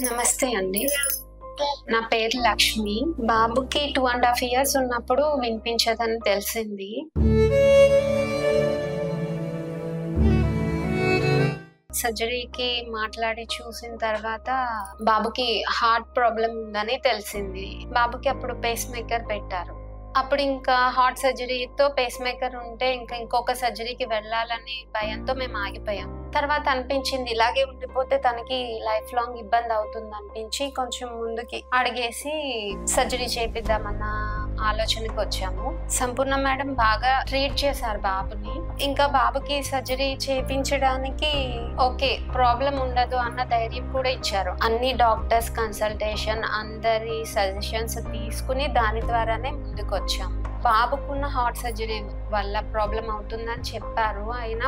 నమస్తే అండి. నా పేరు లక్ష్మి. బాబుకి 2.5 years ఉన్నప్పుడు వినిపించదని తెలిసింది. సర్జరీకి మాట్లాడి చూసిన తర్వాత బాబుకి హార్ట్ ప్రాబ్లం ఉందని తెలిసింది. బాబుకి అప్పుడు పేస్ మేకర్ పెట్టారు. అప్పుడు ఇంకా హార్ట్ సర్జరీతో పేస్ మేకర్ ఉంటే ఇంకొక సర్జరీకి వెళ్ళాలని భయంతో మేము ఆగిపోయాం. తర్వాత అనిపించింది ఇలాగే ఉండిపోతే తనకి లైఫ్ లాంగ్ ఇబ్బంది అవుతుంది అనిపించి కొంచెం ముందుకి అడిగేసి సర్జరీ చేపిద్దామన్న ఆలోచనకి వచ్చాము. సంపూర్ణ మేడం బాగా ట్రీట్ చేశారు బాబుని. ఇంకా బాబుకి సర్జరీ చేయించడానికి ఓకే ప్రాబ్లం ఉండదు అన్న ధైర్యం కూడా ఇచ్చారు. అన్ని డాక్టర్స్ కన్సల్టేషన్ అందరి సజెషన్స్ తీసుకుని దాని ద్వారానే ముందుకు వచ్చాము. బాబుకున్న హార్ట్ సర్జరీ వల్ల ప్రాబ్లం అవుతుందని చెప్పారు. అయినా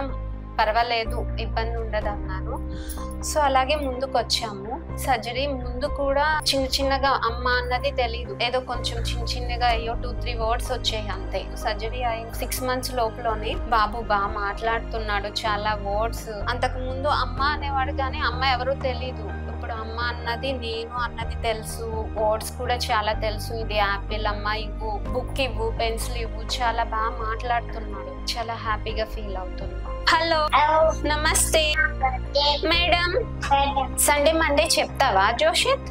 పర్వాలేదు ఇబ్బంది ఉండదు అన్నారు. సో అలాగే ముందుకు వచ్చాము. సర్జరీ ముందు కూడా చిన్నగా అమ్మ అన్నది తెలీదు, ఏదో కొంచెం చిన్నగా అయ్యో 2-3 వర్డ్స్ వచ్చాయి అంతే. సర్జరీ అయిన 6 months లోపులోనే బాబు బాగా మాట్లాడుతున్నాడు, చాలా వర్డ్స్. అంతకు ముందు అమ్మ అనేవాడు కానీ అమ్మ ఎవరో తెలీదు. ఇప్పుడు అమ్మ అన్నది నేను అన్నది తెలుసు, వర్డ్స్ కూడా చాలా తెలుసు. ఇది యాపిల్ అమ్మ ఇవ్వు, బుక్ ఇవ్వు, పెన్సిల్ ఇవ్వు, చాలా బాగా మాట్లాడుతున్నాడు. చాలా హ్యాపీగా ఫీల్ అవుతున్నాడు. హలో నమస్తే మేడం. సండే మండే చెప్తావా జోషిత్?